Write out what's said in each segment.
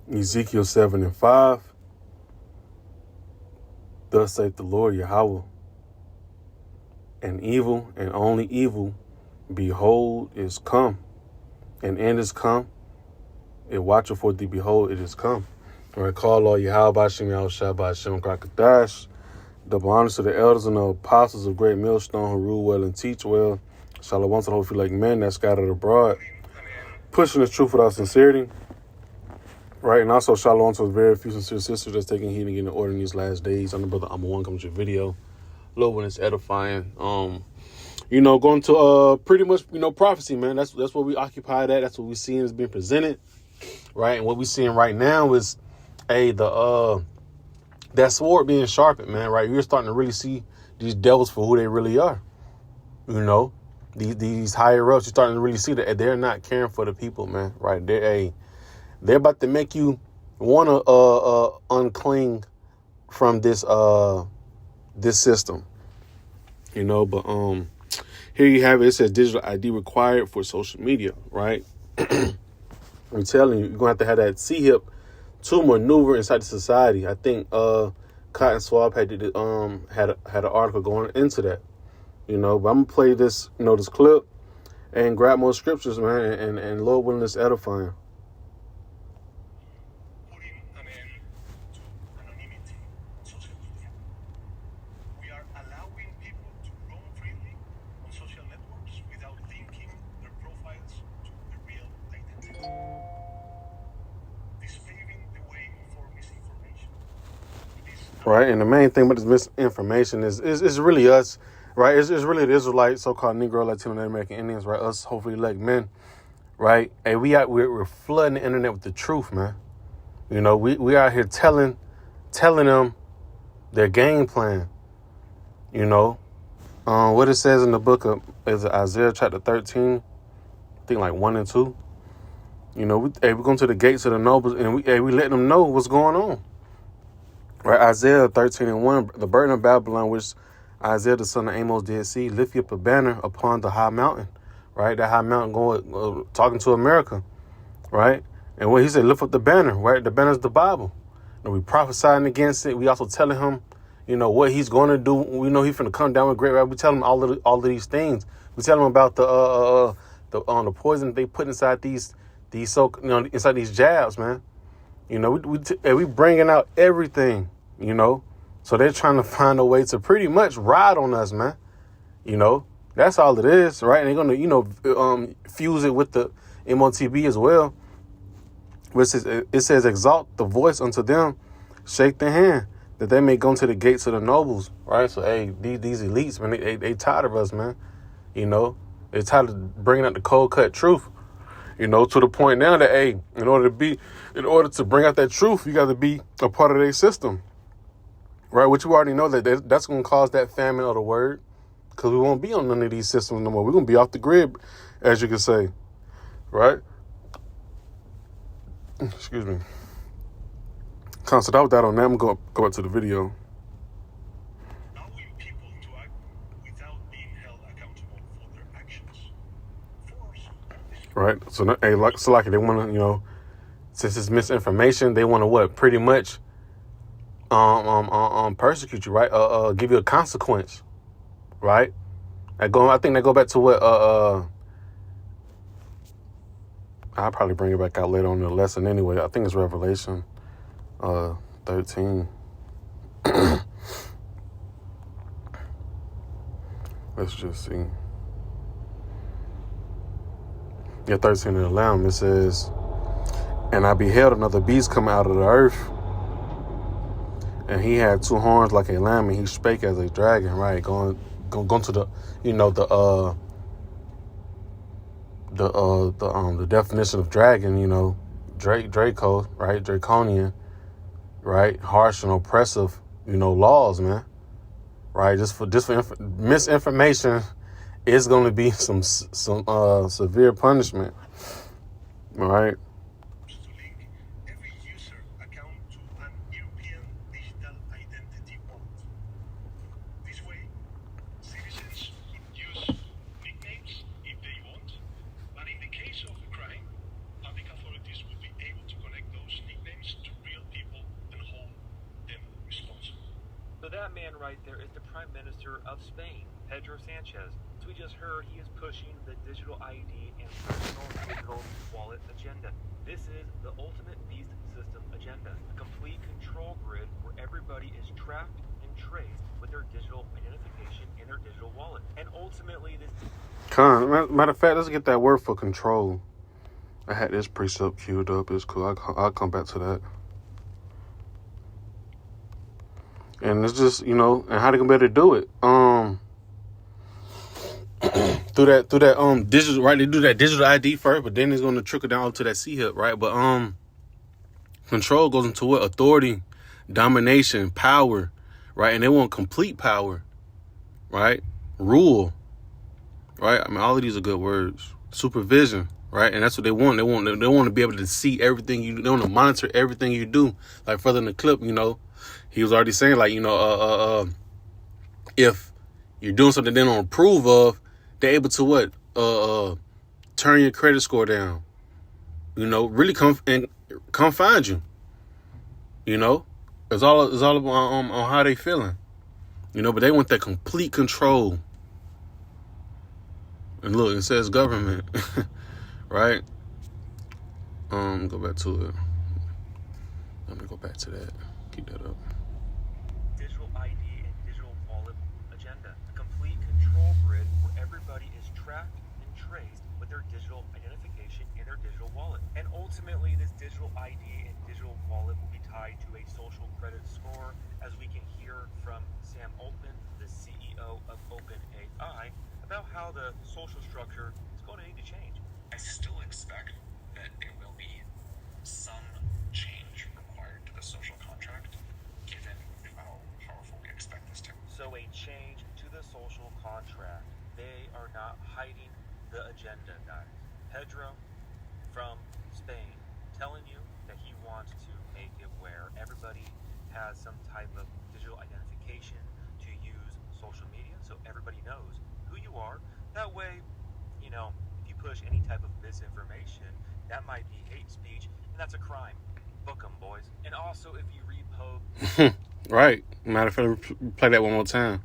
Ezekiel 7:5. Thus saith the Lord Yahweh, and evil and only evil, behold, is come. An end is come. It watcheth for thee, behold, it is come. All right, call all Yahweh B'Shem Yahushua B'Shem Krakadash. Double honors to the elders and the apostles of Great Millstone who rule well and teach well. Shalom to the hopefully like men that scattered abroad, pushing the truth without sincerity. Right, and also shalom to the very few sincere sisters that's taking heed and getting order in these last days. I'm the brother I'm1 comes your video. Lord, when it's edifying. Going to pretty much, prophecy, man. That's what we occupy at. That's what we seeing is being presented. Right, and what we seeing right now is that sword being sharpened, man. Right, you're starting to really see these devils for who they really are. These higher ups, you're starting to really see that they're not caring for the people, man. Right, they're about to make you want to uncling from this system, But here you have it. It says digital ID required for social media, right? I'm telling you, you're gonna have that C-hip to maneuver inside the society. I think Cotton Swab had an article going into that, But I'm gonna play this, this clip and grab more scriptures, man, and Lord willing, it's edifying. Right, and the main thing about this misinformation is really us, right? It's really the Israelites, so-called Negro, Latino, and American Indians, right? Us, hopefully, elect men, right? Hey, we're flooding the internet with the truth, man. We out here telling them their game plan. What it says in the book of Isaiah chapter 13, I think like 1 and 2. We're going to the gates of the nobles, and we letting them know what's going on. Right, Isaiah 13 and 1, the burden of Babylon, which Isaiah the son of Amos did see, lift you up a banner upon the high mountain, right? That high mountain going, talking to America, right? And when he said, lift up the banner, right? The banner is the Bible. And we prophesying against it. We also telling him, what he's going to do. We know he's going to come down with great wrath. We tell him all of these things. We tell him about the poison they put inside these inside these jabs, man. We bringing out everything, So they're trying to find a way to pretty much ride on us, man. That's all it is, right? And they're going to, fuse it with the MOTB as well. It says, exalt the voice unto them, shake the hand, that they may go to the gates of the nobles, right? So, hey, these elites, man, they tired of us, man. They're tired of bringing out the cold cut truth. To the point now that, hey, in order to bring out that truth, you got to be a part of their system, right? Which you already know that's going to cause that famine of the word, because we won't be on none of these systems no more. We're going to be off the grid, as you can say, right? Excuse me. Constant out with that on that. I'm going to go back to the video. Right, so hey, like they want to, since it's misinformation, they want to pretty much, persecute you, right? Give you a consequence, right? I think they go back to what, I'll probably bring it back out later on in the lesson anyway. I think it's Revelation, 13. Let's just see. Yeah, 13 in the Lamb, it says, and I beheld another beast come out of the earth, and he had two horns like a lamb, and he spake as a dragon, right? Going to the, the definition of dragon, Draco, right? Draconian, right? Harsh and oppressive, laws, man. Right? Just for misinformation, it's going to be some severe punishment, all right? That man right there is the Prime Minister of Spain, Pedro Sanchez. As we just heard, he is pushing the digital ID and personal digital wallet agenda. This is the ultimate beast system agenda, a complete control grid where everybody is tracked and traced with their digital identification and their digital wallet. And ultimately, this... Matter of fact, let's get that word for control. I had this precept queued up. It's cool. I'll come back to that. And it's just, and how they gonna be able to do it? Through that digital, right? They do that digital ID first, but then it's gonna trickle down to that CHIP, right? But control goes into what? Authority, domination, power, right? And they want complete power, right? Rule, right? I mean, all of these are good words. Supervision, right? And that's what they want. They want to be able to see everything you do. They want to monitor everything you do. Like further in the clip, he was already saying, like, if you're doing something they don't approve of, they're able to what? Turn your credit score down. Really come find you. It's all about on how they feeling. But they want that complete control. And look, it says government, right? Go back to it. Let me go back to that. Keep that up. Digital ID and digital wallet agenda. A complete control grid where everybody is tracked and traced with their digital identification and their digital wallet. And ultimately, this digital ID and digital wallet will be tied to a social credit score, as we can hear from Sam Altman, the CEO of OpenAI, about how the social structure is going to need to change. I still expect that there will be some change required to the social contract, given how powerful we expect this to. So a change to the social contract. They are not hiding the agenda, guys. Pedro from Spain telling you that he wants to make it where everybody has some type of digital identification to use social media, so everybody knows who you are. That way, if you push any type of misinformation, that might be hate speech, and that's a crime. Book 'em, boys. And also, if you repost... Right. Matter of fact, play that one more time.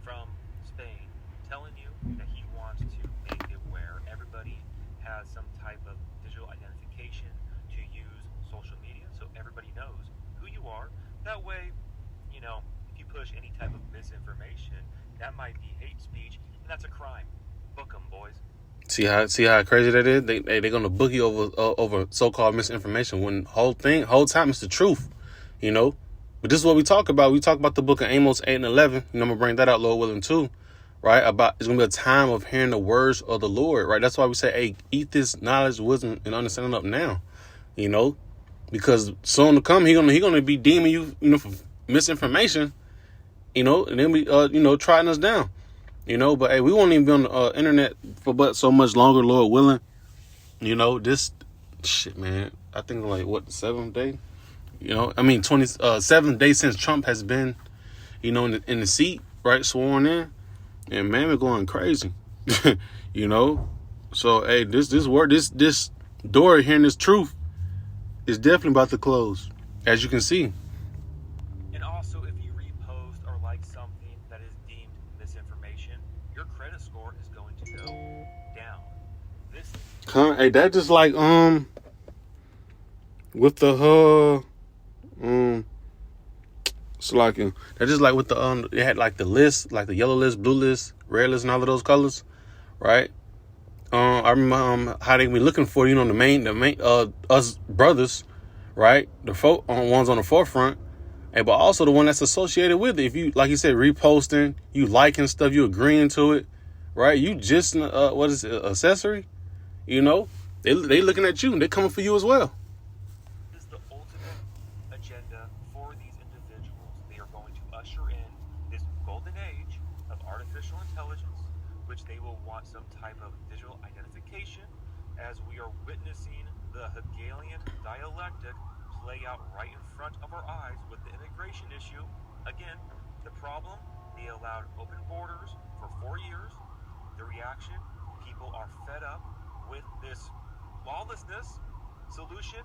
From Spain, telling you that he wants to make it where everybody has some type of digital identification to use social media, so everybody knows who you are. That way, if you push any type of misinformation, that might be hate speech, and that's a crime. Book 'em, boys. See how crazy that is? They're gonna book you over so-called misinformation when whole time it's the truth, But this is what we talk about. We talk about the book of Amos 8 and 11. I'm gonna bring that out, Lord willing, too, right? About it's gonna be a time of hearing the words of the Lord, right? That's why we say, hey, eat this knowledge, wisdom, and understanding up now, because soon to come, he gonna be deeming you, for misinformation, and then we trying us down. But hey, we won't even be on the internet for but so much longer, Lord willing. This shit, man. I think like what, the 7th day? 27th day since Trump has been, in the seat, right, sworn in, and man, we're going crazy. So hey, this door hearing this truth is definitely about to close, as you can see. And also, if you repost or like something that is deemed misinformation, your credit score is going to go down. Hey, that just like with the it's like that's just like with the they had like the list, like the yellow list, blue list, red list, and all of those colors, right? I remember how they be looking for the main us brothers, right? The ones on the forefront, but also the one that's associated with it. If you, like you said, reposting, you liking stuff, you agreeing to it, right? You just what is it, accessory? They looking at you and they coming for you as well. This is the ultimate agenda for these individuals. They are going to usher in this golden age of artificial intelligence, which they will want some type of digital identification, as we are witnessing the Hegelian dialectic play out right in front of our eyes with the immigration issue. Again, the problem, they allowed open borders for 4 years. The reaction, people are fed up with this lawlessness solution.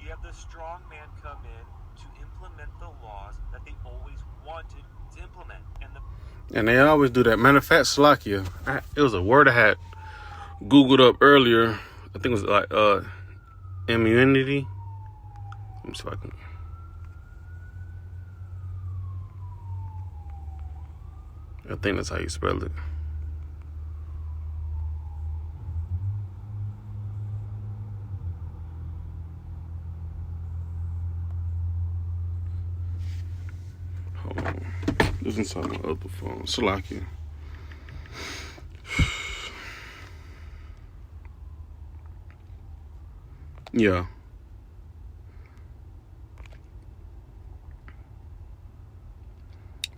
You have the strong man come in to implement the laws that they always wanted to implement. And they always do that. Matter of fact, Slovakia, it was a word I had Googled up earlier. I think it was like immunity. Let me see if I can. I think that's how you spell it. Hold on. This is inside my other phone. Slovakia. Yeah.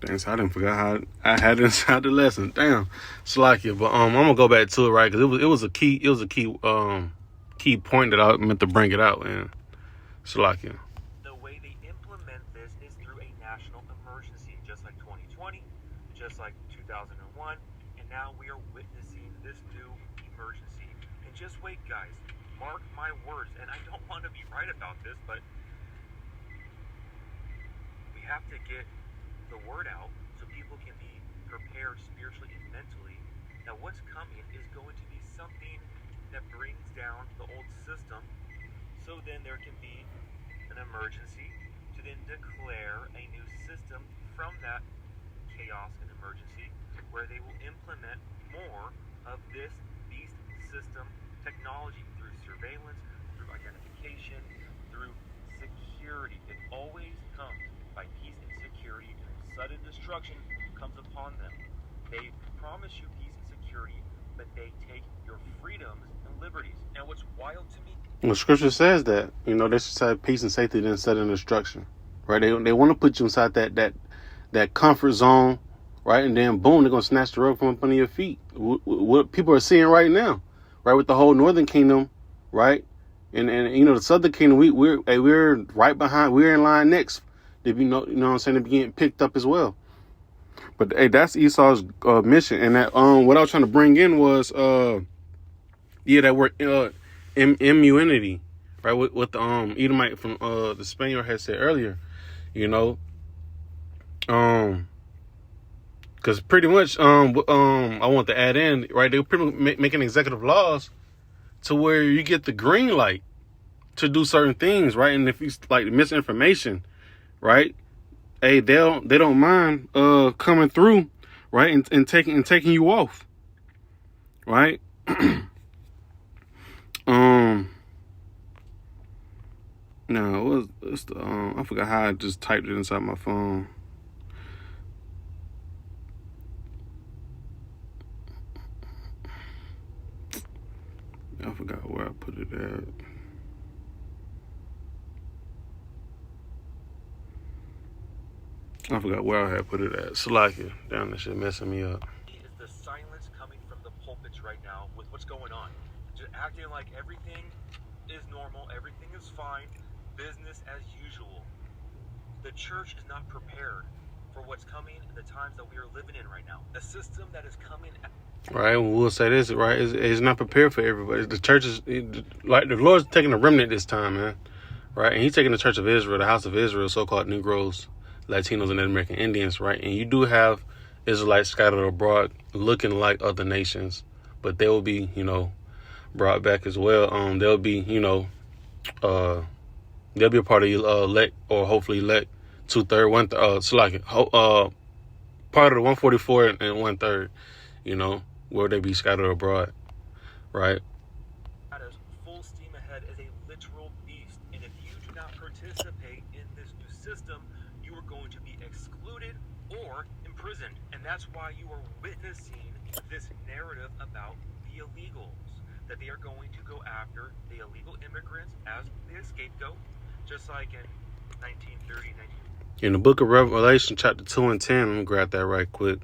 Dang, so I didn't forget how I had it inside the lesson. Damn, Slovakia. But I'm gonna go back to it, right? Because it was a key key point that I meant to bring it out in Slovakia. The way they implement this is through a national emergency, just like 2020, just like 2001, and now we are witnessing this new emergency. And just wait, guys. Mark my words, and I don't want to be right about this, but we have to get the word out so people can be prepared spiritually and mentally that what's coming is going to be something that brings down the old system, so then there can be an emergency to then declare a new system from that chaos and emergency where they will implement more of this beast system technology through surveillance, through identification, through security. It always comes by peace and security, and sudden destruction comes upon them. They promise you peace and security, but they take your freedoms and liberties. And what's wild to me, Well, Scripture says that, they should say peace and safety, then sudden destruction, right? They want to put you inside that comfort zone, right? And then boom, they're gonna snatch the rug from up under your feet. What people are seeing right now, right, with the whole Northern Kingdom, right, and the Southern Kingdom, we're right behind, we're in line next. To be what I'm saying, to be getting picked up as well. But hey, that's Esau's mission, and that what I was trying to bring in was that word immunity, right? What the Edomite from the Spaniard had said earlier, because pretty much I want to add in, right? They were pretty much making executive laws to where you get the green light to do certain things, right? And if you like misinformation, right? Hey, they don't mind coming through, right? And taking you off, right? No, what's the I forgot how I just typed it inside my phone. I forgot where I put it at. I forgot where I had put it at. Slovakia. Damn, that shit messing me up. is the silence coming from the pulpits right now with what's going on. Just acting like everything is normal, everything is fine, business as usual. The church is not prepared for what's coming in the times that we are living in right now. A system that is coming right, we'll say this, right, it's not prepared for everybody. The church is, like, the Lord's taking a remnant this time, man, right? And he's taking the Church of Israel, the House of Israel, so-called Negroes, Latinos, and Native American Indians, right? And you do have Israelites scattered abroad looking like other nations, but they will be, brought back as well. They'll be, they'll be a part of elect, or hopefully elect 2/3, 1/3, part of the 144 and 1/3, where they be scattered abroad, right? full steam ahead as a literal beast. And if you do not participate in this new system, you are going to be excluded or imprisoned. And that's why you are witnessing this narrative about the illegals, that they are going to go after the illegal immigrants as the scapegoat, just like in 1930, In the book of Revelation, chapter 2 and 10, let me grab that right quick.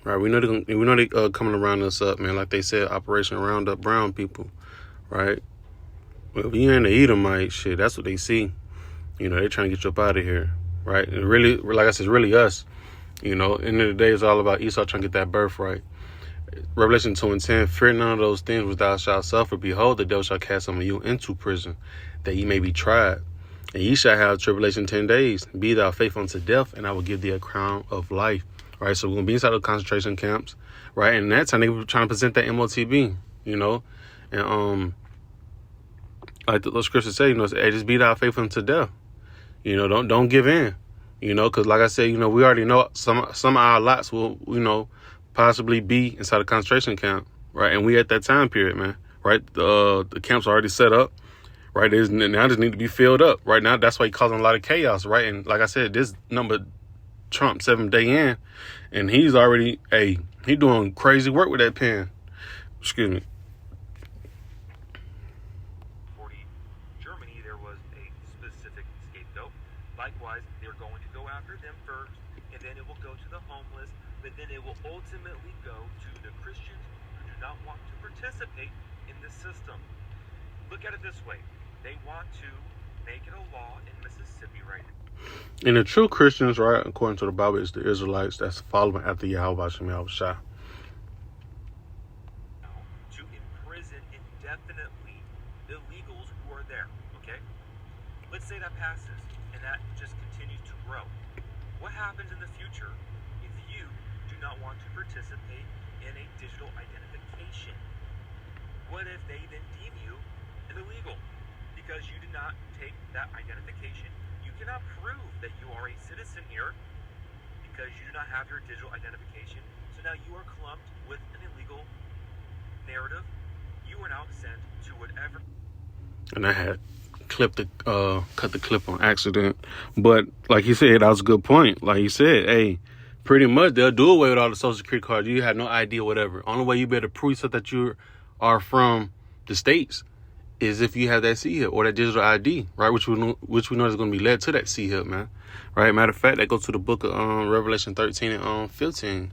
Right, we know they coming around us up, man. Like they said, Operation Round Up Brown people, right? Well, if you ain't an Edomite, shit, that's what they see. They're trying to get you up out of here, right? And really, like I said, it's really us. End of the day, it's all about Esau trying to get that birthright. Revelation 2:10, fear none of those things which thou shalt suffer. Behold, the devil shall cast some of you into prison, that ye may be tried. And ye shall have tribulation 10 days. Be thou faithful unto death, and I will give thee a crown of life. Right? So we're going to be inside the concentration camps. Right? And that time they were trying to present that MOTB, you know. And like the scriptures say, you know, hey, just be thou faithful unto death. You know, don't give in. You know, because like I said, you know, we already know some of our lots will, you know, possibly be inside a concentration camp, right? And we at that time period, man, right? The camps are already set up, right? Now just need to be filled up, right? Now that's why he's causing a lot of chaos, right? And like I said, this number Trump 7th day in, and he's already he doing crazy work with that pen. Excuse me. For Germany, there was a specific scapegoat. Likewise, they're going to go after them first, and then it will go to the homeless, but then it will ultimately go to the Christians who do not want to participate in the system. Look at it this way. They want to make it a law in Mississippi right now. And the true Christians, right, according to the Bible, is the Israelites that's following after Yahweh Shem Yahushua. To imprison indefinitely illegals who are there, okay? Let's say that passes and that just continues to grow. What happens in the future if you do not want to participate in a digital identification? What if they then deem you an illegal because you did not take that identification? You cannot prove that you are a citizen here because you do not have your digital identification. So now you are clumped with an illegal narrative. You are now sent to whatever. And I had cut the clip on accident, but like he said, that was a good point. Like he said, hey, pretty much they'll do away with all the social security cards. You have no ID or whatever. Only way you be able to prove that you are from the States is if you have that C-HIP or that digital ID, right? Which we know is going to be led to that C-HIP, man. Right? Matter of fact, that goes to the book of Revelation 13 and 15.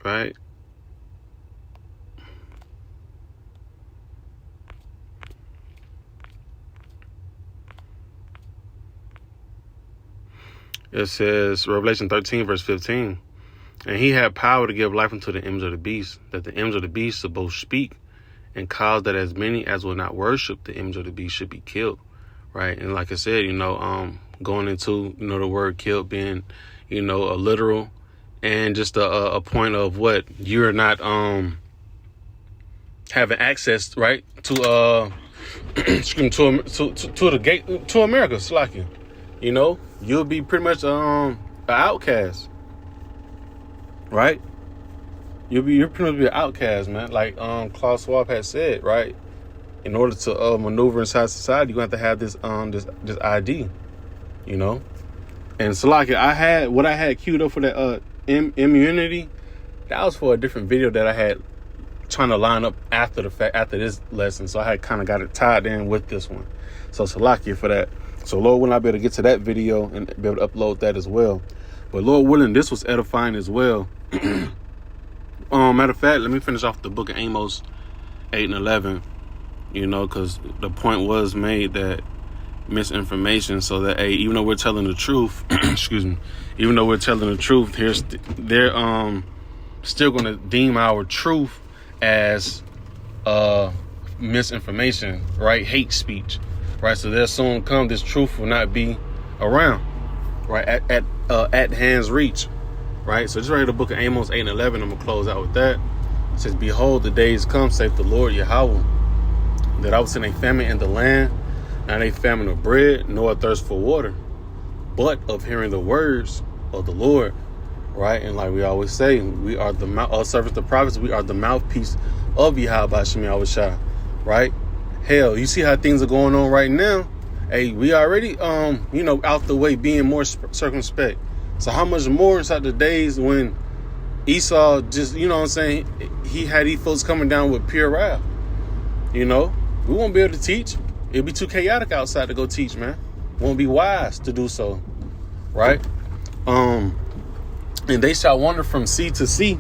Right? It says, Revelation 13, verse 15, and he had power to give life unto the image of the beast, that the image of the beast should both speak and cause that as many as will not worship the image of the beast should be killed. Right? And like I said, you know, going into, you know, the word killed being, you know, a literal and just a point of what you're not having access, right, to to the gate to America, Slakia. You know, you'll be pretty much an outcast, right? You're pretty much be an outcast, man. Like Klaus Schwab had said, right? In order to maneuver inside society, you're gonna have to have this ID, you know. And Slakia, I had queued up for that immunity. That was for a different video that I had trying to line up after this lesson. So I had kind of got it tied in with this one. So Salakia for that. So Lord willing, I'll be able to get to that video and be able to upload that as well. But Lord willing, this was edifying as well. Matter of fact, let me finish off the book of Amos 8 and 11. You know, because the point was made that misinformation, so that even though we're telling the truth, excuse me, even though we're telling the truth, they're still going to deem our truth as misinformation, right? Hate speech, right? So there soon come this truth will not be around, right? At hand's reach, right? So just right here, the book of Amos 8 and 11. I'm gonna close out with that. It says, "Behold, the days come, saith the Lord Yahweh, that I will send a famine in the land, not a famine of bread, nor a thirst for water, but of hearing the words of the Lord." Right? And like we always say, we are the service the prophets, we are the mouthpiece of Yahweh Shem Yahushua. Right? Hell, you see how things are going on right now. Hey, we already you know, out the way, being more circumspect. So how much more inside the days when Esau just, you know what I'm saying, he had these folks coming down with pure wrath. You know, we won't be able to teach. It'll be too chaotic outside to go teach, man. Won't be wise to do so. Right? And they shall wander from sea to sea.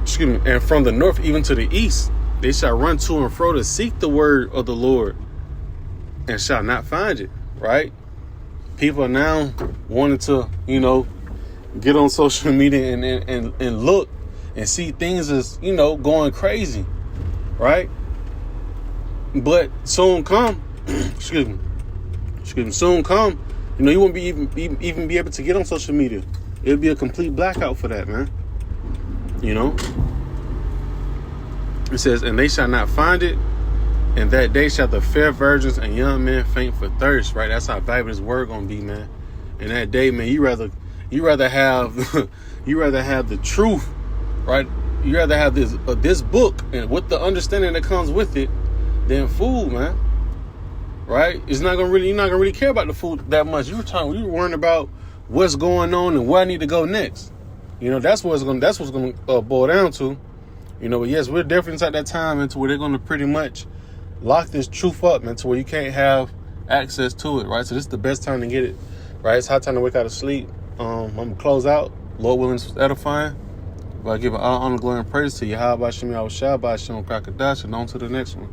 Excuse me. And from the north even to the east. They shall run to and fro to seek the word of the Lord, and shall not find it. Right? People are now wanting to, you know, get on social media and look and see things as, you know, going crazy, right? But soon come, excuse me, soon come, you know, you won't be even be able to get on social media. It'll be a complete blackout for that, man. You know? It says, and they shall not find it, and that day shall the fair virgins and young men faint for thirst, right? That's how valuable this word gonna be, man. And that day, man, you rather have you rather have the truth, right? You rather have this book and with the understanding that comes with it than food, man. Right? You're not gonna really care about the food that much. You were worrying about what's going on and where I need to go next. You know, that's what's gonna boil down to. You know, but yes, we're definitely at that time into where they're gonna pretty much lock this truth up, man, to where you can't have access to it, right? So this is the best time to get it, right? It's high time to wake out of sleep. I'm gonna close out. Lord willing, it's edifying. But I give all honor, glory, and praise to you. How about Shemi? I was shy by Shem Crocodile, and on to the next one.